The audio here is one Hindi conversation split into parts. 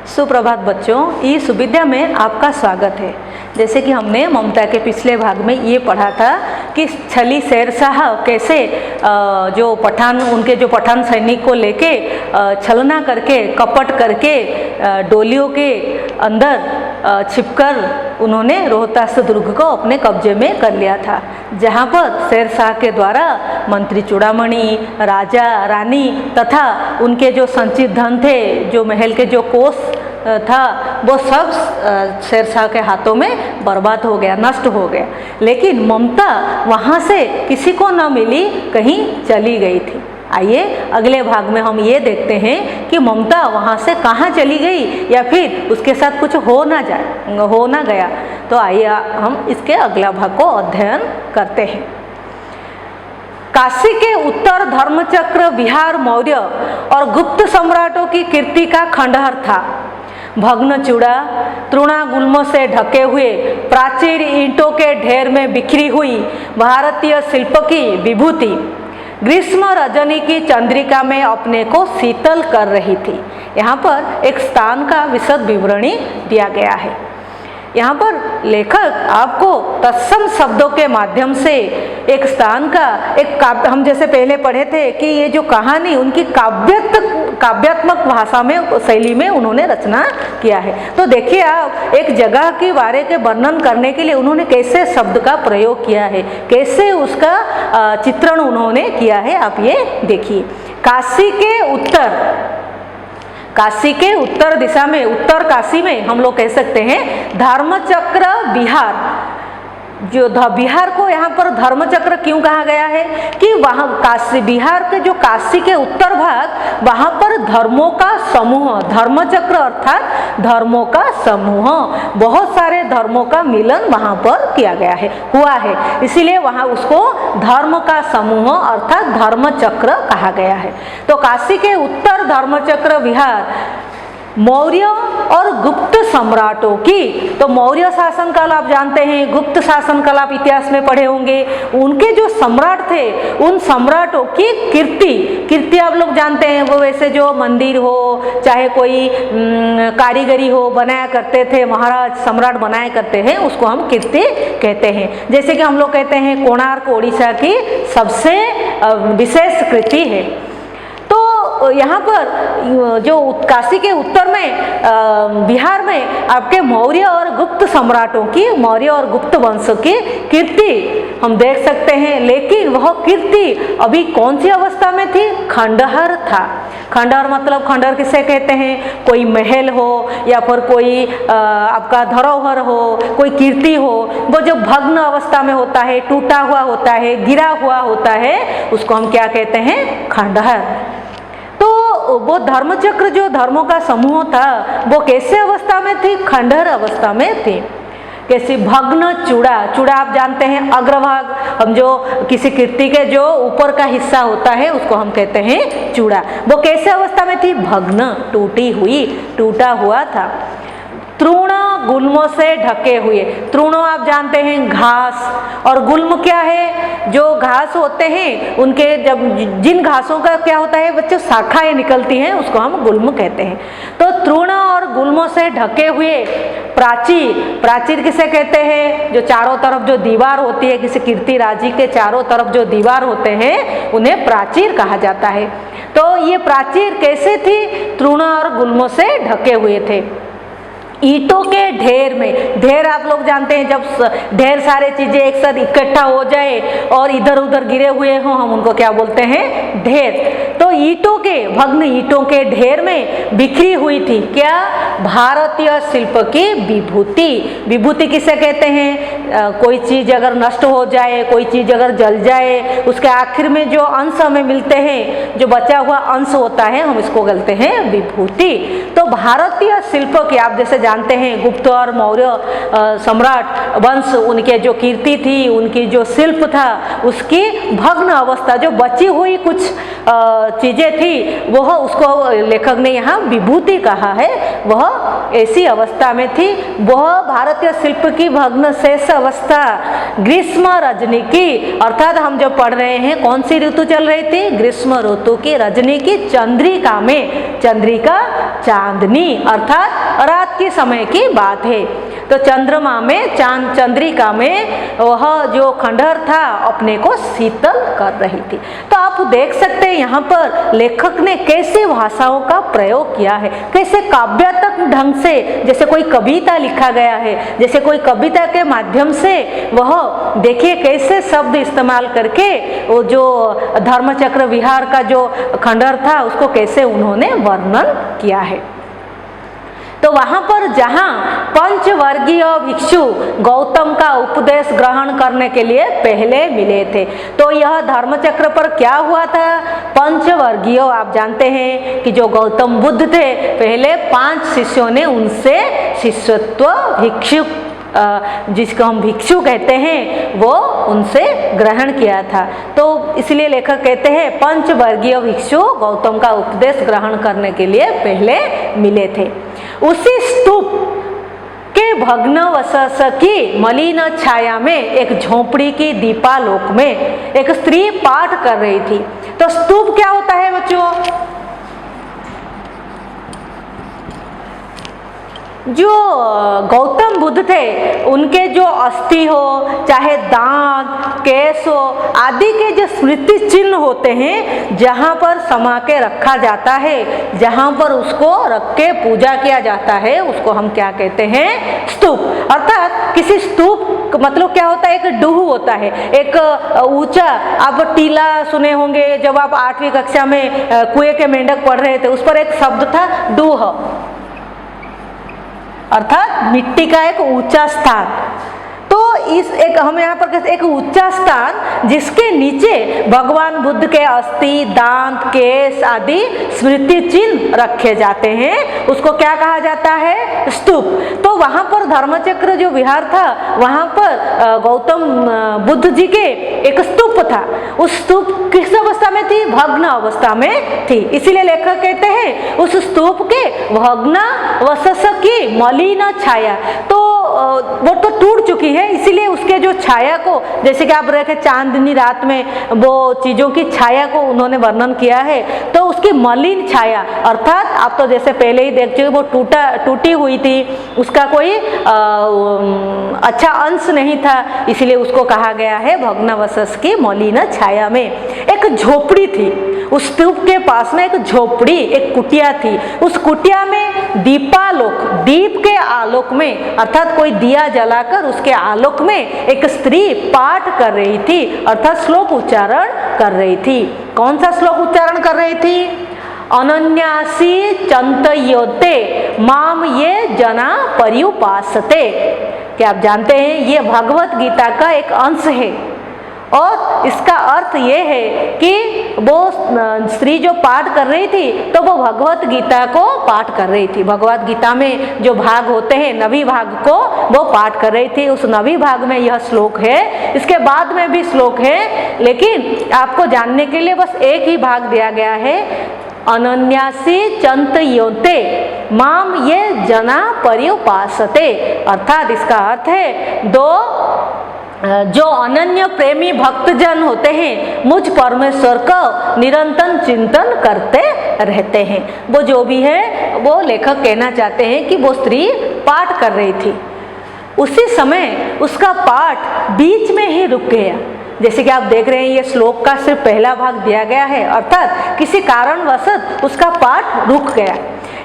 सुप्रभात बच्चों, इस विद्या में आपका स्वागत है। जैसे कि हमने ममता के पिछले भाग में ये पढ़ा था कि छली शेरशाह कैसे जो पठान सैनिक को लेके छलना करके कपट करके डोलियों के अंदर छिपकर उन्होंने रोहतास दुर्ग को अपने कब्जे में कर लिया था, जहाँ पर शेरशाह के द्वारा मंत्री चूड़ामणि, राजा रानी तथा उनके जो संचित धन थे, जो महल के जो कोष था, वो सब शेरशाह के हाथों में बर्बाद हो गया, नष्ट हो गया। लेकिन ममता वहाँ से किसी को न मिली, कहीं चली गई थी। आइए अगले भाग में हम ये देखते हैं कि ममता वहाँ से कहाँ चली गई या फिर उसके साथ कुछ हो ना गया। तो आइए हम इसके अगला भाग को अध्ययन करते हैं। काशी के उत्तर धर्मचक्र विहार मौर्य और गुप्त सम्राटों की कीर्ति का खंडहर था। भग्न चूड़ा, तृणा गुल्मों से ढके हुए प्राचीर ईंटों के ढेर में बिखरी हुई भारतीय शिल्प की विभूति ग्रीष्म रजनी की चंद्रिका में अपने को शीतल कर रही थी। यहाँ पर एक स्थान का विशद विवरणी दिया गया है। यहाँ पर लेखक आपको तत्सम शब्दों के माध्यम से एक स्थान का हम जैसे पहले पढ़े थे कि ये जो कहानी उनकी काव्यात्मक भाषा में, शैली में उन्होंने रचना किया है। तो देखिए आप, एक जगह के बारे के वर्णन करने के लिए उन्होंने कैसे शब्द का प्रयोग किया है, कैसे उसका चित्रण उन्होंने किया है, आप ये देखिए। काशी के उत्तर दिशा में, उत्तर काशी में हम लोग कह सकते हैं धर्मचक्र विहार। जो बिहार को यहाँ पर धर्मचक्र क्यों कहा गया है कि वहाँ बिहार के जो काशी के उत्तर भाग, वहाँ पर धर्मों का समूह, धर्मचक्र अर्थात धर्मों का समूह, बहुत सारे धर्मों का मिलन वहाँ पर किया गया है, हुआ है, इसीलिए वहाँ उसको धर्म का समूह अर्थात धर्मचक्र कहा गया है। तो काशी के उत्तर धर्मचक्र विहार मौर्य और गुप्त सम्राटों की, तो मौर्य शासनकाल आप जानते हैं, गुप्त शासनकाल आप इतिहास में पढ़े होंगे, उनके जो सम्राट थे उन सम्राटों की कीर्ति आप लोग जानते हैं। वो वैसे जो मंदिर हो चाहे कोई कारीगरी हो बनाया करते थे, महाराज सम्राट बनाया करते हैं, उसको हम कीर्ति कहते हैं। जैसे कि हम लोग कहते हैं कोणार्क ओडिशा की सबसे विशेष कृति है। तो यहाँ पर जो काशी के उत्तर में बिहार में आपके मौर्य और गुप्त सम्राटों की, मौर्य और गुप्त वंश की कीर्ति हम देख सकते हैं। लेकिन वह कीर्ति अभी कौन सी अवस्था में थी? खंडहर था। खंडहर मतलब, खंडहर किसे कहते हैं? कोई महल हो या फिर कोई आपका धरोहर हो, कोई कीर्ति हो, वो जो भग्न अवस्था में होता है, टूटा हुआ होता है, गिरा हुआ होता है, उसको हम क्या कहते हैं? खंडहर। तो वो धर्मचक्र जो धर्मों का समूह था वो कैसे अवस्था में थी? खंडहर अवस्था में थी। कैसी? भग्न चूड़ा आप जानते हैं, अग्रभाग, हम जो किसी कीर्ति के जो ऊपर का हिस्सा होता है उसको हम कहते हैं चूड़ा। वो कैसे अवस्था में थी? भग्न, टूटा हुआ था। तृण गुल्मों से ढके हुए, तृणों आप जानते हैं घास, और गुल्म क्या है? जो घास होते हैं उनके जिन घासों का क्या होता है बच्चों, शाखाएं निकलती हैं, उसको हम गुल्म कहते हैं। तो तृण और गुल्मों से ढके हुए प्राचीर किसे कहते हैं? जो चारों तरफ जो दीवार होती है, किसी कीर्ति राजी के चारों तरफ जो दीवार होते हैं उन्हें प्राचीर कहा जाता है। तो ये प्राचीर कैसे थी? तृण और गुल्मों से ढके हुए थे। ईंटों के ढेर में, ढेर आप लोग जानते हैं, जब ढेर सारे चीजें एक साथ इकट्ठा हो जाए और इधर उधर गिरे हुए हों, हम उनको क्या बोलते हैं? ढेर। तो भग्न ईंटों के ढेर में बिखरी हुई थी क्या? भारतीय शिल्प की विभूति किसे कहते हैं? कोई चीज अगर नष्ट हो जाए, कोई चीज अगर जल जाए, उसके आखिर में जो अंश हमें मिलते हैं, जो बचा हुआ अंश होता है, हम इसको कहते हैं विभूति। तो भारतीय शिल्प की, आप जैसे जानते हैं गुप्त और मौर्य सम्राट वंश, उनके जो कीर्ति थी, उनकी जो शिल्प था, उसकी भग्न अवस्था, जो बची हुई कुछ चीज़ें थी, वह उसको लेखक ने यहाँ विभूति कहा है, वह ऐसी अवस्था में थी। वह भारतीय शिल्प की भग्न शेष अवस्था ग्रीष्म रजनी की, अर्थात हम जो पढ़ रहे हैं कौन सी ऋतु चल रही थी, ग्रीष्म ऋतु की रजनी की चंद्रिका में, चंद्रिका चांदनी अर्थात रात के समय की बात है। तो चंद्रमा में, चांद चंद्रिका में वह जो खंडहर था अपने को शीतल कर रही थी। तो आप देख सकते हैं यहाँ पर लेखक ने कैसे भाषाओं का प्रयोग किया है, कैसे काव्यात्मक ढंग से, जैसे कोई कविता लिखा गया है, जैसे कोई कविता के माध्यम से वह देखिए कैसे शब्द इस्तेमाल करके वो जो धर्मचक्र विहार का जो खंडहर था उसको कैसे उन्होंने वर्णन किया है। तो वहाँ पर जहाँ पंचवर्गीय भिक्षु गौतम का उपदेश ग्रहण करने के लिए पहले मिले थे, तो यह धर्मचक्र पर क्या हुआ था, पंचवर्गीय, आप जानते हैं कि जो गौतम बुद्ध थे पहले 5 शिष्यों ने उनसे शिष्यत्व, भिक्षु जिसको हम भिक्षु कहते हैं, वो उनसे ग्रहण किया था। तो इसलिए लेखक कहते हैं पंचवर्गीय भिक्षु गौतम का उपदेश ग्रहण करने के लिए पहले मिले थे। उसी स्तूप के भग्नावशेष की मलिन छाया में एक झोपड़ी की दीपालोक में एक स्त्री पाठ कर रही थी। तो स्तूप क्या होता है बच्चों, जो गौतम बुद्ध थे उनके जो अस्थि हो, चाहे दांत, केस हो आदि के जो स्मृति चिन्ह होते हैं, जहाँ पर समा के रखा जाता है, जहाँ पर उसको रख के पूजा किया जाता है, उसको हम क्या कहते हैं, स्तूप। अर्थात किसी स्तूप मतलब क्या होता है, एक डूह होता है, एक ऊंचा, आप टीला सुने होंगे जब आप 8वीं कक्षा में कुएं के मेंढक पढ़ रहे थे, उस पर एक शब्द था डूह, अर्थात मिट्टी का एक ऊंचा स्थान। तो इस एक हम यहाँ पर कहते एक ऊंचा स्थान जिसके नीचे भगवान बुद्ध के अस्थि, दांत, केस आदि स्मृति चिन्ह रखे जाते हैं, उसको क्या कहा जाता है, स्तूप। तो वहाँ पर धर्मचक्र जो विहार था, वहाँ पर गौतम बुद्ध जी के एक स्तूप था। उस स्तूप किस अवस्था में थी, भग्न अवस्था में थी। इसीलिए लेखक कहते हैं उस स्तूप के भग्नावशेष की मलिन छाया, तो वो तो टूट चुकी है, इसीलिए उसके जो छाया को, जैसे कि आप देखे चांदनी रात में वो चीज़ों की छाया को उन्होंने वर्णन किया है, तो उसकी मलिन छाया, अर्थात आप तो जैसे पहले ही देख चुके, वो टूटी हुई थी, उसका कोई अच्छा अंश नहीं था, इसीलिए उसको कहा गया है भग्नावशेष की मलिन छाया में। एक झोपड़ी थी, उस स्तूप के पास में एक झोपड़ी, एक कुटिया थी, उस कुटिया में दीपालोक, दीप के आलोक में, अर्थात कोई दिया जलाकर उसके आलोक में एक स्त्री पाठ कर रही थी, अर्थात श्लोक उच्चारण कर रही थी। कौन सा श्लोक उच्चारण कर रही थी, अनन्यासी चंतयोते माम ये जना पर्युपासते। क्या आप जानते हैं ये भगवत गीता का एक अंश है, और इसका अर्थ ये है कि वो स्त्री जो पाठ कर रही थी, तो वो भगवत गीता को पाठ कर रही थी। भगवत गीता में जो भाग होते हैं, नवी भाग को वो पाठ कर रही थी। उस नवी भाग में यह श्लोक है, इसके बाद में भी श्लोक है, लेकिन आपको जानने के लिए बस एक ही भाग दिया गया है, अनन्यासी चंतयोते माम ये जना पर्युपासते। अर्थात इसका अर्थ है जो अनन्य प्रेमी भक्तजन होते हैं, मुझ परमेश्वर को निरंतर चिंतन करते रहते हैं। वो जो भी है, वो लेखक कहना चाहते हैं कि वो स्त्री पाठ कर रही थी, उसी समय उसका पाठ बीच में ही रुक गया। जैसे कि आप देख रहे हैं ये श्लोक का सिर्फ पहला भाग दिया गया है, अर्थात किसी कारणवश उसका पाठ रुक गया।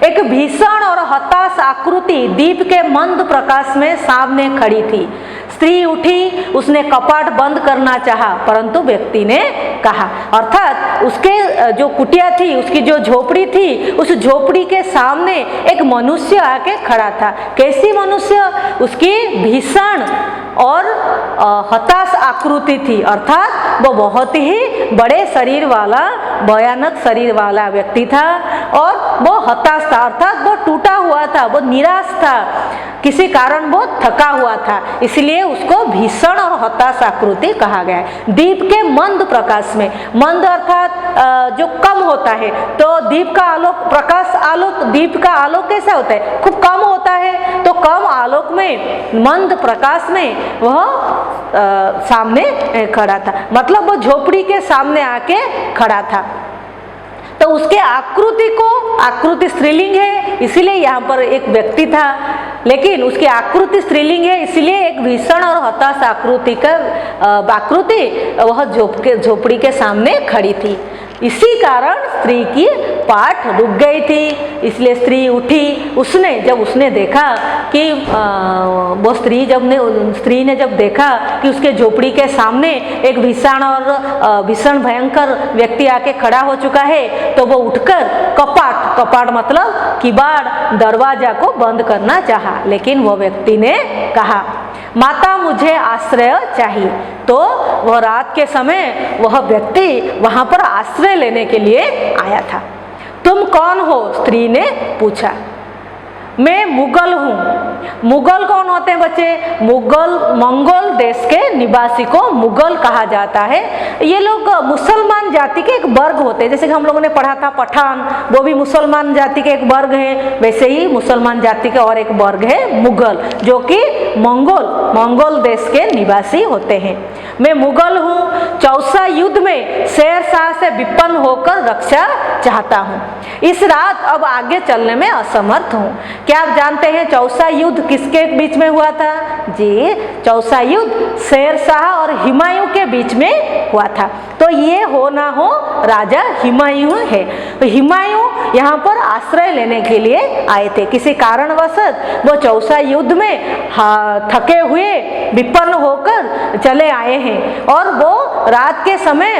एक भीषण और हताश आकृति दीप के मंद प्रकाश में सामने खड़ी थी। स्त्री उठी, उसने कपाट बंद करना चाहा, परंतु व्यक्ति ने कहा, अर्थात उसके जो कुटिया थी, उसकी जो झोपड़ी थी, उस झोपड़ी के सामने एक मनुष्य आके खड़ा था। कैसी मनुष्य, उसकी भीषण और हताश आकृति थी, अर्थात वो बहुत ही बड़े शरीर वाला, भयानक शरीर वाला व्यक्ति था। और वो हताश था, अर्थात वो टूटा हुआ था, वो निराश था, किसी कारण वो थका हुआ था, इसलिए उसको भीषण और हताश आकृति कहा गया है। दीप के मंद प्रकाश में, मंद अर्थात जो कम होता है, तो दीप का आलोक, प्रकाश आलोक, दीप का आलोक कैसा होता है, खूब कम होता है, तो कम आलोक में, मंद प्रकाश में वह सामने खड़ा था, मतलब वो झोपड़ी के सामने आके खड़ा था। तो उसके आकृति को, आकृति स्त्रीलिंग है इसीलिए यहाँ पर एक व्यक्ति था, लेकिन उसकी आकृति स्त्रीलिंग है इसलिए एक भीषण और हताश आकृति का आकृति वह झोपड़ी के सामने खड़ी थी। इसी कारण स्त्री की पाठ रुक गई थी, इसलिए स्त्री उठी। जब उसने देखा कि वो स्त्री ने जब देखा कि उसके झोपड़ी के सामने एक भीषण भयंकर व्यक्ति आके खड़ा हो चुका है, तो वो उठकर कपाट मतलब किवाड़, दरवाजा को बंद करना चाहा, लेकिन वो व्यक्ति ने कहा, माता मुझे आश्रय चाहिए। तो वह रात के समय वह व्यक्ति वहां पर आश्रय लेने के लिए आया था। तुम कौन हो? स्त्री ने पूछा। मैं मुगल हूँ। मुगल कौन होते हैं बच्चे? मंगोल देश के निवासी को मुगल कहा जाता है। ये लोग मुसलमान जाति के एक वर्ग होते हैं, जैसे कि हम लोगों ने पढ़ा था पठान, वो भी मुसलमान जाति के एक वर्ग है, वैसे ही मुसलमान जाति का और एक वर्ग है मुगल, जो कि मंगोल देश के निवासी होते हैं। मैं मुगल हूँ, चौसा युद्ध में शेर शाह से विपन्न होकर रक्षा चाहता हूँ। इस रात अब आगे चलने में असमर्थ हूँ। क्या आप जानते हैं चौसा युद्ध किसके बीच में हुआ था? जी, चौसा युद्ध शेर शाह और हुमायूं के बीच में हुआ था। तो ये हो ना हो राजा हुमायूं है। तो हुमायूं यहाँ पर आश्रय लेने के लिए आए थे, किसी कारणवश वो चौसा युद्ध में थके हुए विपन्न होकर चले आए हैं, और वो रात के समय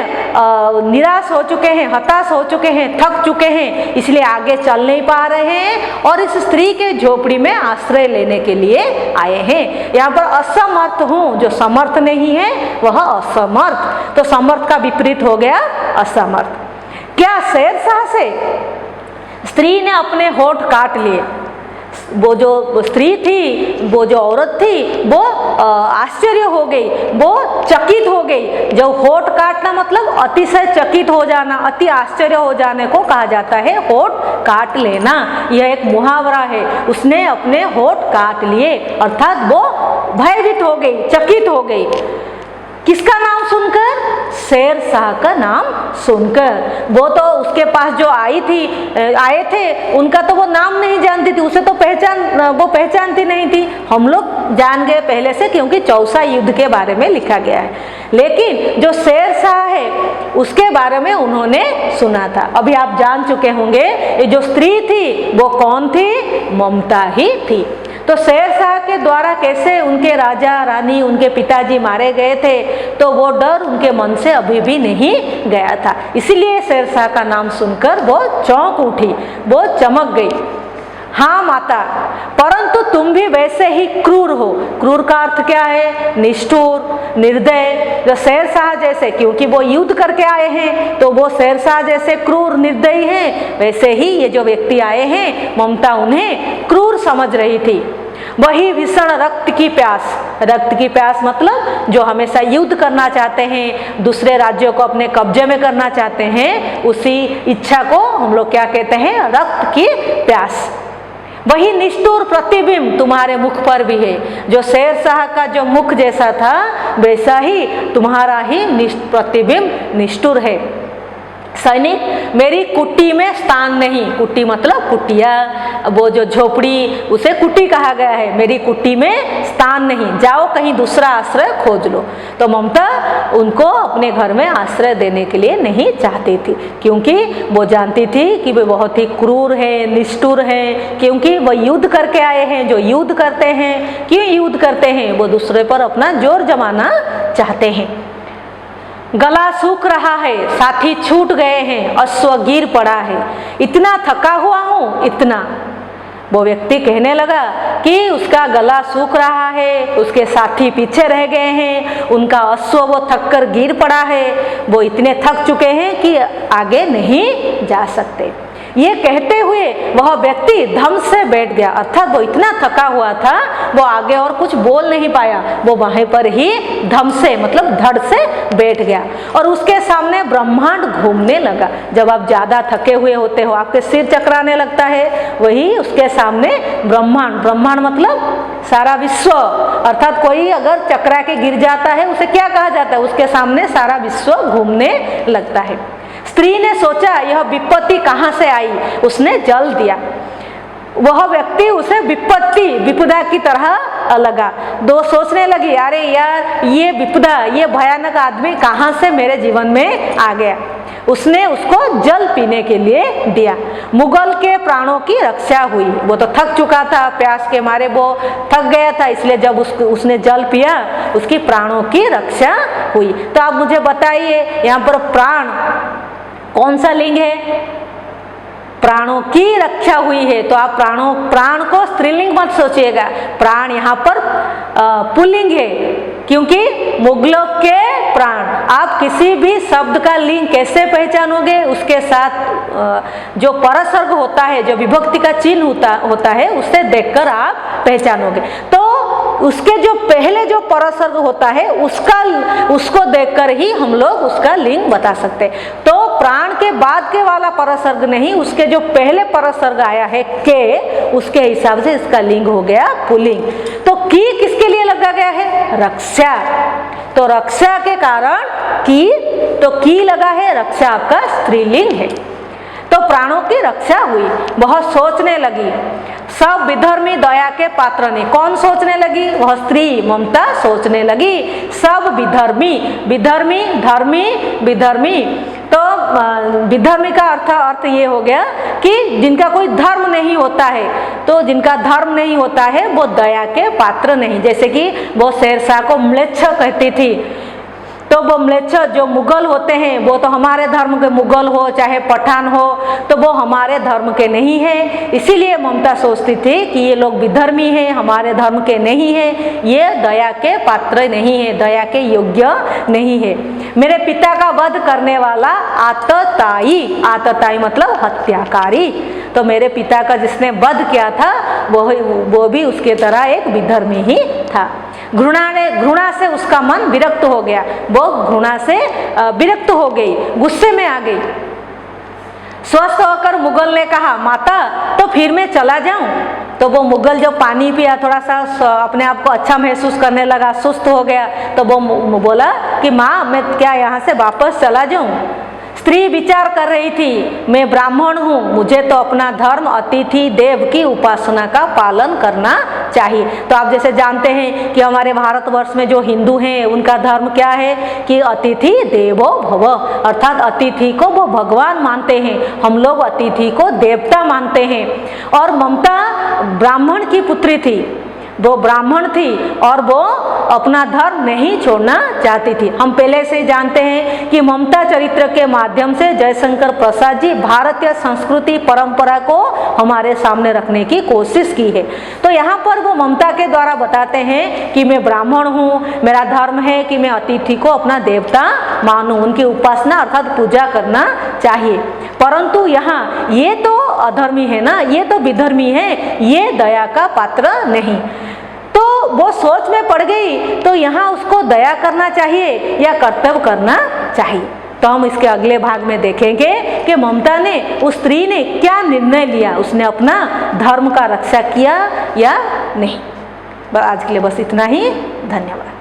निराश हो चुके हैं, हताश हो चुके हैं, थक चुके हैं, इसलिए आगे चल नहीं पा रहे हैं और इस स्त्री के झोपड़ी में आश्रय लेने के लिए आए हैं। यहाँ पर असमर्थ हूँ, जो समर्थ नहीं है वह असमर्थ, तो समर्थ का विपरीत हो गया असमर्थ। क्या शेर शाह से स्त्री ने अपने होठ काट लिए? वो जो स्त्री थी, वो जो औरत थी, वो आश्चर्य हो गई, वो चकित हो गई। जब होठ काटना मतलब अतिशय चकित हो जाना, अति आश्चर्य हो जाने को कहा जाता है होठ काट लेना। यह एक मुहावरा है। उसने अपने होठ काट लिए, अर्थात वो भयभीत हो गई, चकित हो गई। किसका नाम सुनकर? शेर शाह का नाम सुनकर। वो तो उसके पास जो आए थे, उनका तो वो नाम नहीं जानती थी, उसे तो वो पहचानती नहीं थी। हम लोग जान गए पहले से, क्योंकि चौसा युद्ध के बारे में लिखा गया है, लेकिन जो शेर शाह है उसके बारे में उन्होंने सुना था। अभी आप जान चुके होंगे ये जो स्त्री थी वो कौन थी? ममता ही थी। तो शेर शाह के द्वारा कैसे उनके राजा रानी, उनके पिताजी मारे गए थे, तो वो डर उनके मन से अभी भी नहीं गया था, इसलिए शेर शाह का नाम सुनकर वो चौंक उठी, वो चमक गई। हाँ माता, परंतु तुम भी वैसे ही क्रूर हो। क्रूर का अर्थ क्या है? निष्ठुर, निर्दय। जो शेर शाह जैसे, क्योंकि वो युद्ध करके आए हैं तो वो शेर शाह जैसे क्रूर निर्दयी हैं, वैसे ही ये जो व्यक्ति आए हैं ममता उन्हें क्रूर समझ रही थी। वही भीषण रक्त की प्यास मतलब जो हमेशा युद्ध करना चाहते हैं, दूसरे राज्यों को अपने कब्जे में करना चाहते हैं, उसी इच्छा को हम लोग क्या कहते हैं? रक्त की प्यास। वही निष्ठुर प्रतिबिंब तुम्हारे मुख पर भी है। जो शेर शाह का जो मुख जैसा था वैसा ही तुम्हारा ही प्रतिबिंब निष्ठुर है। सैनिक, मेरी कुटी में स्थान नहीं। कुटी मतलब कुटिया, वो जो झोपड़ी उसे कुटी कहा गया है। मेरी कुटी में स्थान नहीं, जाओ कहीं दूसरा आश्रय खोज लो। तो ममता उनको अपने घर में आश्रय देने के लिए नहीं चाहती थी, क्योंकि वो जानती थी कि वे बहुत ही क्रूर है, निष्ठुर हैं, क्योंकि वो युद्ध करके आए हैं। जो युद्ध करते हैं, क्यों युद्ध करते हैं? वो दूसरे पर अपना जोर जमाना चाहते हैं। गला सूख रहा है, साथी छूट गए हैं, अश्व गिर पड़ा है, इतना थका हुआ हूँ, इतना। वो व्यक्ति कहने लगा कि उसका गला सूख रहा है, उसके साथी पीछे रह गए हैं, उनका अश्व वो थक कर गिर पड़ा है, वो इतने थक चुके हैं कि आगे नहीं जा सकते। ये कहते हुए वह व्यक्ति धम से बैठ गया, अर्थात वो इतना थका हुआ था वो आगे और कुछ बोल नहीं पाया, वो वहीं पर ही धम से मतलब धड़ से बैठ गया और उसके सामने ब्रह्मांड घूमने लगा। जब आप ज़्यादा थके हुए होते हो, आपके सिर चकराने लगता है, वही उसके सामने ब्रह्मांड, ब्रह्मांड मतलब सारा विश्व, अर्थात कोई अगर चकरा के गिर जाता है उसे क्या कहा जाता है, उसके सामने सारा विश्व घूमने लगता है। स्त्री ने सोचा यह विपत्ति कहाँ से आई, उसने जल दिया। वह व्यक्ति उसे विपत्ति, विपदा की तरह लगा। दो सोचने लगी, अरे यार ये विपदा, ये भयानक आदमी कहाँ से मेरे जीवन में आ गया। उसने उसको जल पीने के लिए दिया। मुगल के प्राणों की रक्षा हुई। वो तो थक चुका था, प्यास के मारे वो थक गया था, इसलिए जब उसने जल पिया उसकी प्राणों की रक्षा हुई। तो आप मुझे बताइए यहाँ पर प्राण कौन सा लिंग है? प्राणों की रक्षा हुई है। तो आप प्राण को स्त्रीलिंग मत सोचिएगा, प्राण यहाँ पर पुल्लिंग है, क्योंकि मुगलों के प्राण। आप किसी भी शब्द का लिंग कैसे पहचानोगे? उसके साथ जो परसर्ग होता है, जो विभक्ति का चिन्ह होता है, उससे देखकर आप पहचानोगे। तो उसके जो पहले जो परसर्ग होता है उसको देखकर ही हम लोग उसका लिंग बता सकते हैं। तो प्राण के बाद के वाला परसर्ग नहीं, उसके जो पहले परसर्ग आया है के, उसके हिसाब से इसका लिंग हो गया पुल्लिंग। तो की किसके लिए लगा गया है? रक्षा। तो रक्षा के कारण की, तो की लगा है, रक्षा आपका स्त्रीलिंग है। तो प्राणों की रक्षा हुई। बहुत सोचने लगी। सब विधर्मी दया के पात्र ने, कौन सोचने लगी? वह स्त्री ममता सोचने लगी। सब विधर्मी, विधर्मी धर्मी विधर्मी, तो विधर्मी का अर्थ ये हो गया कि जिनका कोई धर्म नहीं होता है। तो जिनका धर्म नहीं होता है वो दया के पात्र नहीं। जैसे कि वो शेरशाह को म्लेच्छ कहती थी, तो वो म्लेच्छ जो मुगल होते हैं वो तो हमारे धर्म के, मुगल हो चाहे पठान हो, तो वो हमारे धर्म के नहीं है। इसीलिए ममता सोचती थी कि ये लोग विधर्मी हैं, हमारे धर्म के नहीं है, ये दया के पात्र नहीं है, दया के योग्य नहीं है। मेरे पिता का वध करने वाला आतताई, आतताई मतलब हत्याकारी, तो मेरे पिता का जिसने वध किया था वो भी उसके तरह एक विधर्मी ही था। घृणा से उसका मन विरक्त हो गया, वो घृणा से विरक्त हो गई, गुस्से में आ गई। स्वस्थ होकर मुगल ने कहा, माता तो फिर मैं चला जाऊं? तो वो मुगल जब पानी पिया, थोड़ा सा अपने आप को अच्छा महसूस करने लगा, सुस्त हो गया, तो वो बोला कि माँ मैं क्या यहाँ से वापस चला जाऊं? स्त्री विचार कर रही थी, मैं ब्राह्मण हूँ, मुझे तो अपना धर्म अतिथि देव की उपासना का पालन करना चाहिए। तो आप जैसे जानते हैं कि हमारे भारतवर्ष में जो हिंदू हैं उनका धर्म क्या है कि अतिथि देवो भव, अर्थात अतिथि को वो भगवान मानते हैं, हम लोग अतिथि को देवता मानते हैं। और ममता ब्राह्मण की पुत्री थी, वो ब्राह्मण थी और वो अपना धर्म नहीं छोड़ना चाहती थी। हम पहले से जानते हैं कि ममता चरित्र के माध्यम से जयशंकर प्रसाद जी भारतीय संस्कृति परंपरा को हमारे सामने रखने की कोशिश की है। तो यहाँ पर वो ममता के द्वारा बताते हैं कि मैं ब्राह्मण हूँ, मेरा धर्म है कि मैं अतिथि को अपना देवता मानूं, उनकी उपासना अर्थात पूजा करना चाहिए। परंतु यहाँ ये तो अधर्मी है ना, ये तो विधर्मी है, ये दया का पात्र नहीं। तो वो सोच में पड़ गई, तो यहाँ उसको दया करना चाहिए या कर्तव्य करना चाहिए। तो हम इसके अगले भाग में देखेंगे कि ममता ने, उस स्त्री ने क्या निर्णय लिया, उसने अपना धर्म का रक्षा किया या नहीं। आज के लिए बस इतना ही, धन्यवाद।